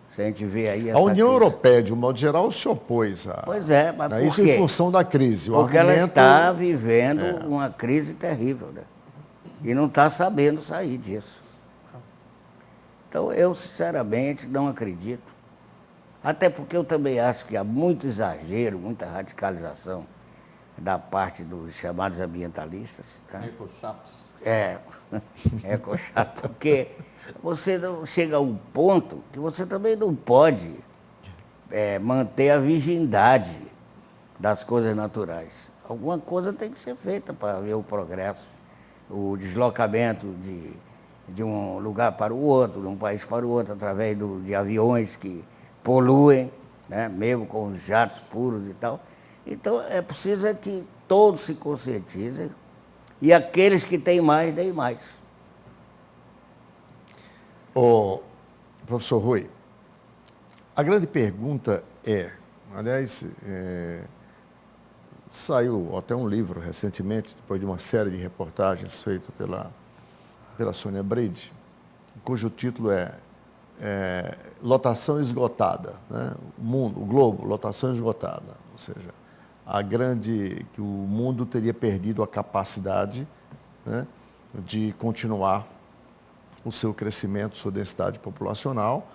Se a gente vê aí... A União Europeia, de um modo geral, se opôs a... Pois é, mas por isso quê? em função da crise. Porque ela está vivendo uma crise terrível, né? E não está sabendo sair disso. Então, eu, sinceramente, não acredito. Até porque eu também acho que há muito exagero, muita radicalização da parte dos chamados ambientalistas. Tá? Ecochatos. Ecochato, porque você não chega a um ponto que você também não pode manter a virgindade das coisas naturais. Alguma coisa tem que ser feita para ver o progresso, o deslocamento de um lugar para o outro, de um país para o outro, através de aviões que poluem. né? Mesmo com os jatos puros e tal. Então, é preciso que todos se conscientizem e aqueles que têm mais, deem mais. Ô, professor Rui, a grande pergunta aliás, saiu até um livro recentemente, depois de uma série de reportagens feitas pela Sônia Bride, cujo título é Lotação Esgotada, né? O globo, lotação esgotada, ou seja, que o mundo teria perdido a capacidade, né, de continuar o seu crescimento, sua densidade populacional,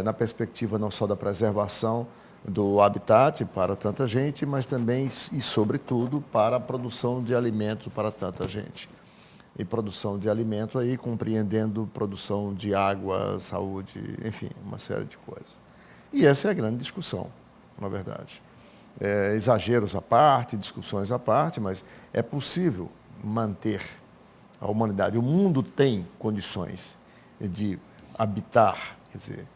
na perspectiva não só da preservação do habitat para tanta gente, mas também e sobretudo para a produção de alimentos para tanta gente. E produção de alimento aí compreendendo produção de água, saúde, enfim, uma série de coisas. E essa é a grande discussão, na verdade. Exageros à parte, discussões à parte, mas é possível manter a humanidade. O mundo tem condições de habitar, quer dizer,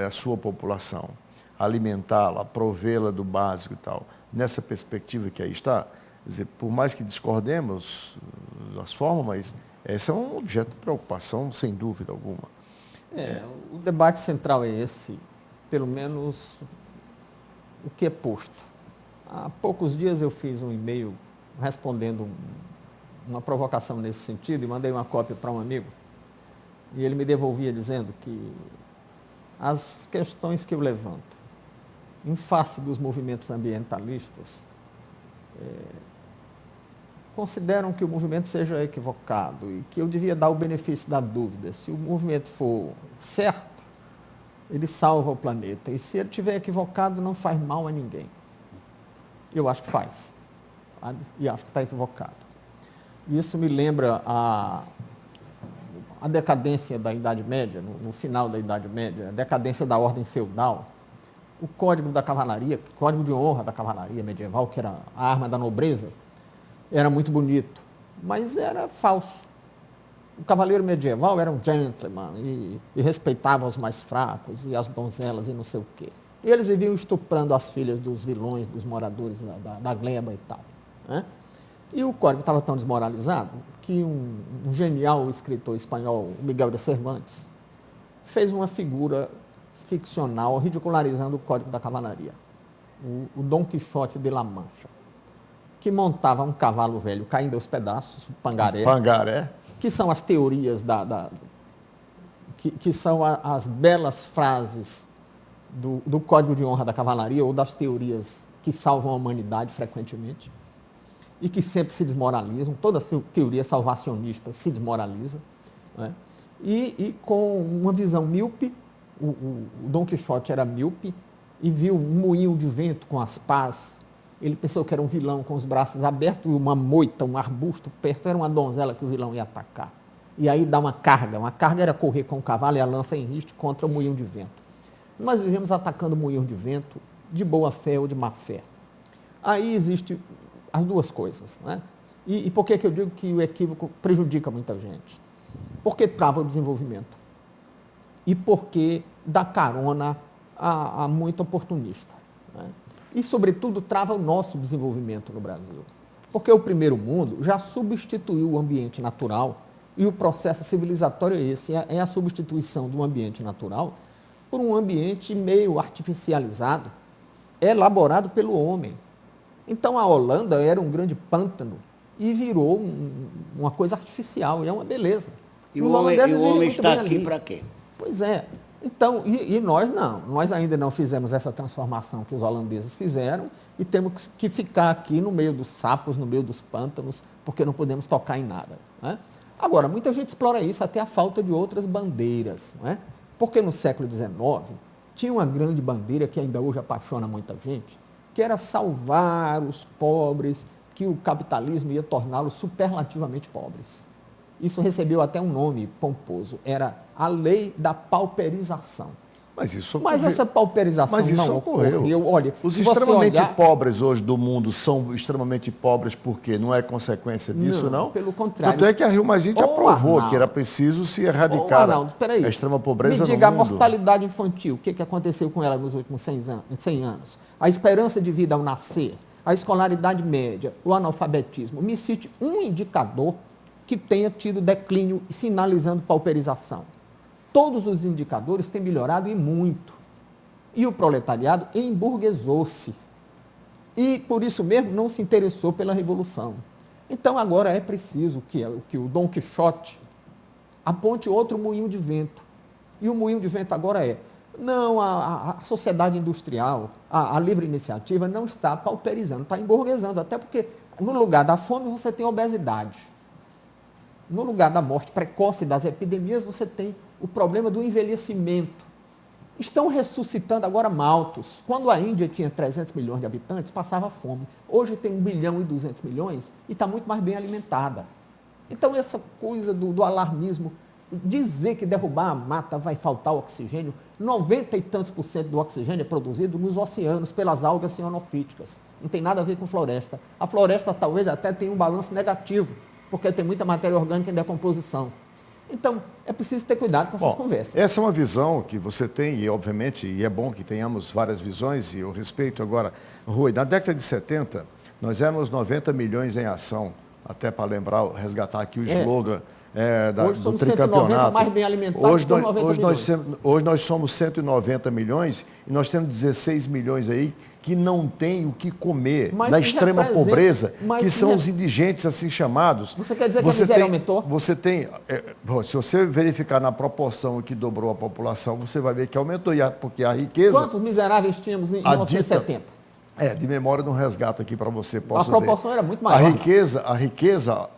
a sua população, alimentá-la, provê-la do básico e tal. Nessa perspectiva que aí está, quer dizer, por mais que discordemos das formas, mas esse é um objeto de preocupação, sem dúvida alguma. O debate central é esse, pelo menos o que é posto. Há poucos dias eu fiz um e-mail respondendo uma provocação nesse sentido e mandei uma cópia para um amigo. E ele me devolvia dizendo que as questões que eu levanto em face dos movimentos ambientalistas consideram que o movimento seja equivocado e que eu devia dar o benefício da dúvida. Se o movimento for certo, ele salva o planeta. E se ele estiver equivocado, não faz mal a ninguém. Eu acho que faz. Sabe? E acho que está equivocado. Isso me lembra a decadência da Idade Média, no final da Idade Média, a decadência da ordem feudal. O Código da Cavalaria, Código de Honra da Cavalaria Medieval, que era a arma da nobreza, era muito bonito, mas era falso. O cavaleiro medieval era um gentleman e respeitava os mais fracos e as donzelas e não sei o quê. E eles viviam estuprando as filhas dos vilões, dos moradores da gleba e tal, né? E o código estava tão desmoralizado que um genial escritor espanhol, Miguel de Cervantes, fez uma figura ficcional ridicularizando o Código da Cavalaria. O Dom Quixote de La Mancha, que montava um cavalo velho caindo aos pedaços, o pangaré. Pangaré. Que são as teorias que são as belas frases do Código de Honra da Cavalaria ou das teorias que salvam a humanidade frequentemente e que sempre se desmoralizam. Toda teoria salvacionista se desmoraliza, né? E com uma visão míope, o Dom Quixote era míope e viu um moinho de vento com as pás. Ele pensou que era um vilão com os braços abertos e uma moita, um arbusto perto, era uma donzela que o vilão ia atacar. E aí dá uma carga. Uma carga era correr com o cavalo e a lança em riste contra o moinho de vento. Nós vivemos atacando moinho de vento de boa fé ou de má fé. Aí existem as duas coisas, né? E por que eu digo que o equívoco prejudica muita gente? Porque trava o desenvolvimento. E porque dá carona a muito oportunista, né? E, sobretudo, trava o nosso desenvolvimento no Brasil. Porque o primeiro mundo já substituiu o ambiente natural e o processo civilizatório é esse, é a substituição do ambiente natural por um ambiente meio artificializado, elaborado pelo homem. Então, a Holanda era um grande pântano e virou uma coisa artificial, e é uma beleza. E o homem está aqui para quê? Pois é. Então, e nós não, nós ainda não fizemos essa transformação que os holandeses fizeram e temos que ficar aqui no meio dos sapos, no meio dos pântanos, porque não podemos tocar em nada, né? Agora, muita gente explora isso até a falta de outras bandeiras, né? Porque no século XIX tinha uma grande bandeira que ainda hoje apaixona muita gente, que era salvar os pobres, que o capitalismo ia torná-los superlativamente pobres. Isso recebeu até um nome pomposo, era a lei da pauperização. Mas isso Mas ocorreu. essa pauperização Mas isso não ocorreu. ocorreu. Olha, Os se você extremamente olhar- pobres hoje do mundo são extremamente pobres porque não é consequência disso, não? Pelo contrário. Tanto é que a Rio Mais Gente Ô, aprovou Arnaldo. que era preciso se Ô, erradicar Arnaldo, peraí. a extrema pobreza Me diga, no a mundo. mortalidade infantil, o que aconteceu com ela nos últimos 100 anos? A esperança de vida ao nascer, a escolaridade média, o analfabetismo. Me cite um indicador que tenha tido declínio sinalizando pauperização. Todos os indicadores têm melhorado e muito. E o proletariado emburguesou-se. E, por isso mesmo, não se interessou pela Revolução. Então, agora é preciso que o Dom Quixote aponte outro moinho de vento. E o moinho de vento agora não, a sociedade industrial, a livre iniciativa não está pauperizando, está emburguesando. Até porque, no lugar da fome, você tem obesidade. No lugar da morte precoce das epidemias, você tem o problema do envelhecimento. Estão ressuscitando agora maltos. Quando a Índia tinha 300 milhões de habitantes, passava fome. Hoje tem 1 bilhão e 200 milhões e está muito mais bem alimentada. Então, essa coisa do alarmismo, dizer que derrubar a mata vai faltar oxigênio, 90 e tantos % do oxigênio é produzido nos oceanos pelas algas cianofíticas. Não tem nada a ver com floresta. A floresta talvez até tenha um balanço negativo, porque tem muita matéria orgânica em decomposição. Então, é preciso ter cuidado com essas conversas. Essa é uma visão que você tem, e obviamente, e é bom que tenhamos várias visões, e eu respeito agora. Rui, na década de 70, nós éramos 90 milhões em ação, até para lembrar, resgatar aqui o slogan Hoje do somos tricampeonato. 190 mais bem alimentados que 90 milhões. Hoje nós somos 190 milhões e nós temos 16 milhões aí que não tem o que comer, Mas da que extrema representa- pobreza, mas que que são re- os indigentes assim chamados. Você quer dizer que a miséria aumentou? Você tem, se você verificar na proporção que dobrou a população, você vai ver que aumentou, porque a riqueza... Quantos miseráveis tínhamos em A 1970? de memória de um resgato aqui para você, A posso proporção ver. era muito maior. A riqueza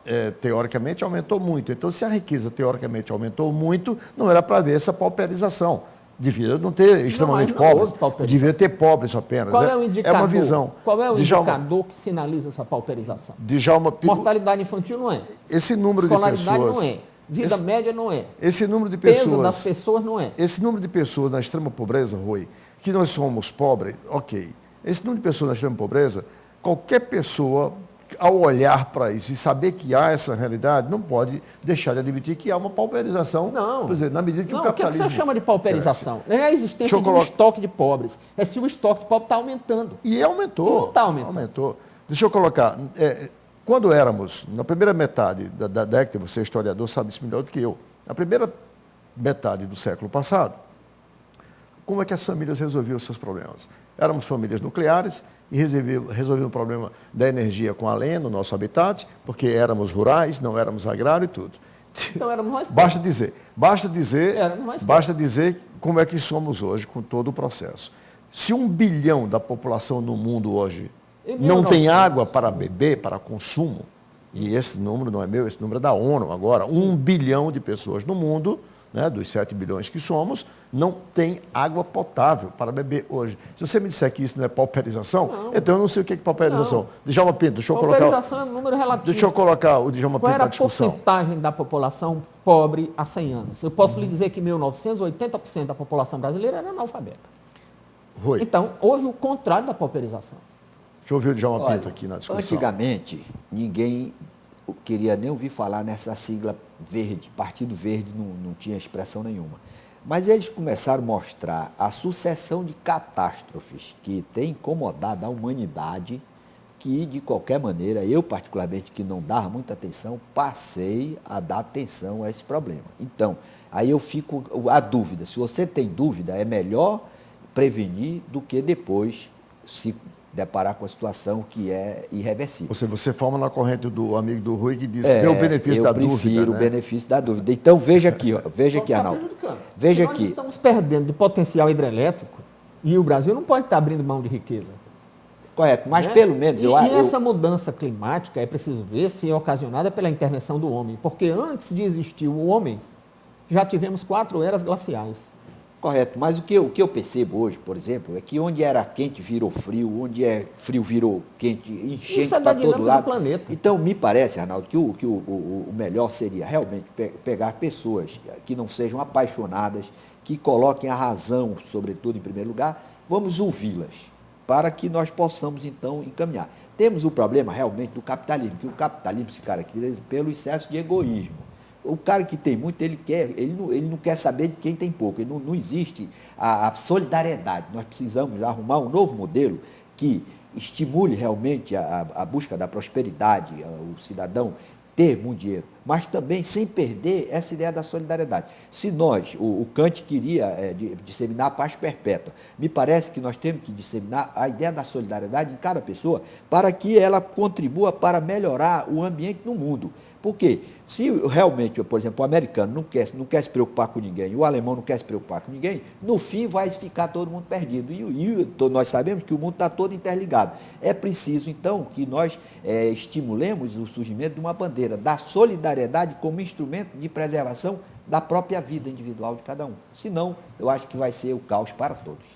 teoricamente, aumentou muito. Então, se a riqueza, teoricamente, aumentou muito, não era para ver essa pauperização. Devia não ter extremamente mas não houve pobres. pauperização. Devia ter pobres apenas. Qual né? é o indicador? É uma visão. Qual é o Djalma, indicador que sinaliza essa pauperização? Djalma, Mortalidade infantil não é. esse número de Escolaridade pessoas... não é. Vida média não é. Esse número de Peso das pessoas... pessoas não é. Esse número de pessoas na extrema pobreza, Rui, que nós somos pobres, ok. Esse número de pessoas na extrema pobreza, qualquer pessoa, ao olhar para isso e saber que há essa realidade, não pode deixar de admitir que há uma pauperização. Não. Por exemplo, na medida que Não, o o que é que capitalismo... você chama de pauperização? Não é a existência Deixa eu de um colocar- estoque de pobres. É se o estoque de pobres está aumentando. E aumentou. Não está aumentando. Aumentou. Deixa eu colocar. Quando éramos, na primeira metade da década, você é historiador, sabe isso melhor do que eu, na primeira metade do século passado, como é que as famílias resolviam os seus problemas? Éramos famílias nucleares e resolviam o problema da energia com a lenha no nosso habitat, porque éramos rurais, não éramos agrário e tudo. Então éramos mais Basta dizer Éramos mais como é que somos hoje com todo o processo. Se 1 bilhão da população no mundo hoje Em não tem 1900. água para beber, para consumo, e esse número não é meu, esse número é da ONU agora, 1 bilhão de pessoas no mundo, né, dos 7 bilhões que somos, não tem água potável para beber hoje. Se você me disser que isso não é pauperização, então eu não sei o que é pauperização. Djalma Pinto, deixa eu colocar... Pauperização é um número relativo. Deixa eu colocar o Djalma Qual Pinto era na a discussão. porcentagem da população pobre há 100 anos? Eu posso lhe dizer que em 1900, 80% da população brasileira era analfabeta. Rui, Então, houve o contrário da pauperização. deixa eu ouvir o Djalma Olha, Pinto aqui na discussão. antigamente, ninguém queria nem ouvir falar nessa sigla verde, Partido Verde não tinha expressão nenhuma. Mas eles começaram a mostrar a sucessão de catástrofes que tem incomodado a humanidade, que de qualquer maneira, eu particularmente que não dava muita atenção, passei a dar atenção a esse problema. Então, aí eu fico a dúvida, se você tem dúvida, é melhor prevenir do que depois se deparar com a situação que é irreversível. Você forma na corrente do amigo do Rui que diz deu o benefício da dúvida. Eu prefiro né? o benefício da dúvida. Então veja aqui, ó, veja aqui, Está Arnaldo. prejudicando. Veja Nós aqui. estamos perdendo de potencial hidrelétrico e o Brasil não pode estar abrindo mão de riqueza. Correto, mas né? pelo menos eu E acho. essa mudança climática é preciso ver se é ocasionada pela intervenção do homem, porque antes de existir o homem, já tivemos 4 eras glaciais. Correto, mas o que eu percebo hoje, por exemplo, é que onde era quente virou frio, onde é frio virou quente, enchente Isso é da para todo dinâmica do lado. planeta. Então, me parece, Arnaldo, que o melhor seria realmente pegar pessoas que não sejam apaixonadas, que coloquem a razão, sobretudo, em primeiro lugar, vamos ouvi-las, para que nós possamos, então, encaminhar. Temos o problema, realmente, do capitalismo, que o capitalismo se caracteriza pelo excesso de egoísmo. O cara que tem muito, ele não quer saber de quem tem pouco, não existe a solidariedade. Nós precisamos arrumar um novo modelo que estimule realmente a busca da prosperidade, o cidadão ter muito dinheiro, mas também sem perder essa ideia da solidariedade. Se nós, o Kant queria disseminar a paz perpétua, me parece que nós temos que disseminar a ideia da solidariedade em cada pessoa para que ela contribua para melhorar o ambiente no mundo. Porque se realmente, por exemplo, o americano não quer se preocupar com ninguém, o alemão não quer se preocupar com ninguém, no fim vai ficar todo mundo perdido. E nós sabemos que o mundo está todo interligado. É preciso, então, que nós estimulemos o surgimento de uma bandeira da solidariedade como instrumento de preservação da própria vida individual de cada um. Senão, eu acho que vai ser o caos para todos.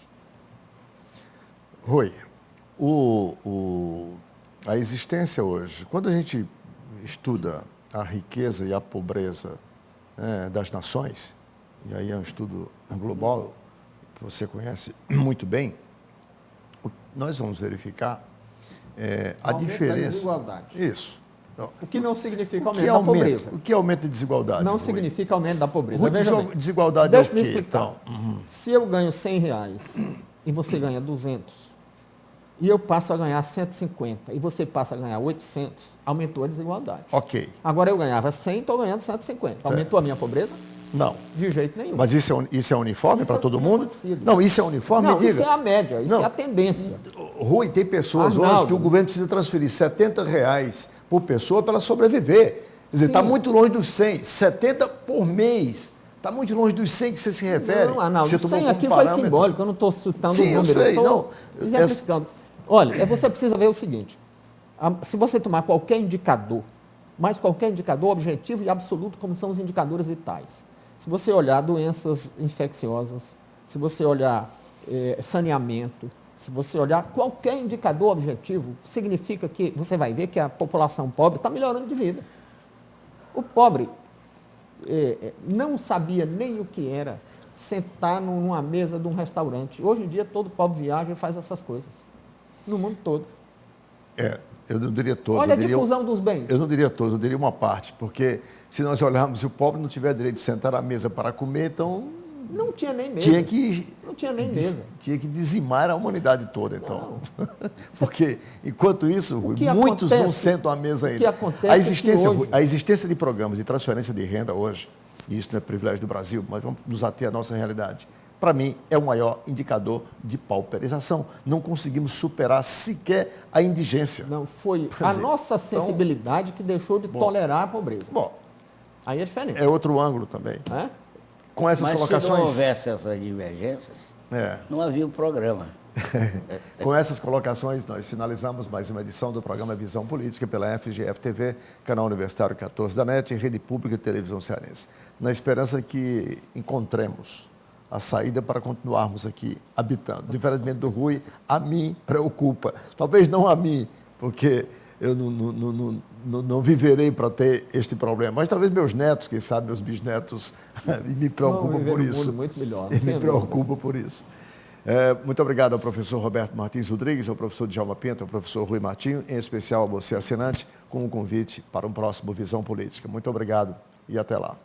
Rui, a existência hoje, quando a gente estuda a riqueza e a pobreza das nações, e aí é um estudo global, que você conhece muito bem, nós vamos verificar a diferença. Da desigualdade. Isso. O que não significa aumento da pobreza. O que aumenta a desigualdade? Não significa aumento da pobreza. Rui, desigualdade deixa é o me quê? explicar. Se eu ganho R$100 e você ganha 200, e eu passo a ganhar 150 e você passa a ganhar 800, aumentou a desigualdade. Ok. Agora eu ganhava 100 e estou ganhando 150. Aumentou a minha pobreza? Não. De jeito nenhum. Mas isso é uniforme para todo mundo? Acontecido. Não, isso é uniforme? Não, me diga. isso é a média, isso Não. é a tendência. Rui, tem pessoas hoje Arnaldo. que o governo precisa transferir R$70 por pessoa para ela sobreviver. Quer dizer, está muito longe dos 100, 70 por mês. Está muito longe dos 100 que você se refere. Não, Arnaldo, Você tomou 100 aqui como foi parâmetro. simbólico, eu não estou citando Sim, o número. eu sei, estou não. exemplificando. Olha, você precisa ver o seguinte, se você tomar qualquer indicador, mas qualquer indicador objetivo e absoluto, como são os indicadores vitais, se você olhar doenças infecciosas, se você olhar saneamento, se você olhar qualquer indicador objetivo, significa que você vai ver que a população pobre está melhorando de vida. O pobre não sabia nem o que era sentar numa mesa de um restaurante. Hoje em dia, todo pobre viaja e faz essas coisas. No mundo todo. Eu não diria todos. Olha a difusão dos bens. Eu não diria todos, eu diria uma parte, porque se nós olharmos, se o pobre não tiver direito de sentar à mesa para comer, então não tinha nem mesa. Não tinha nem mesa. Tinha que dizimar a humanidade toda, então. Porque, enquanto isso, muitos não sentam à mesa ainda. A existência de programas de transferência de renda hoje, e isso não é privilégio do Brasil, mas vamos nos ater à nossa realidade, para mim, é o maior indicador de pauperização. Não conseguimos superar sequer a indigência. Não, foi a nossa sensibilidade que deixou de tolerar a pobreza. Bom, aí é diferente. É outro ângulo também. Com essas colocações. Se não houvesse essas divergências, não havia o programa. Com essas colocações, nós finalizamos mais uma edição do programa Visão Política pela FGF-TV, canal Universitário 14 da NET e Rede Pública de Televisão Cearense. Na esperança que encontremos a saída para continuarmos aqui habitando. Diferentemente do Rui, a mim preocupa. Talvez não a mim, porque eu não viverei para ter este problema. Mas talvez meus netos, quem sabe meus bisnetos, me preocupam por isso. Muito melhor. Me preocupa por isso. Muito obrigado ao professor Roberto Martins Rodrigues, ao professor Djalma Pinto, ao professor Rui Martinho, em especial a você, assinante, com um convite para um próximo Visão Política. Muito obrigado e até lá.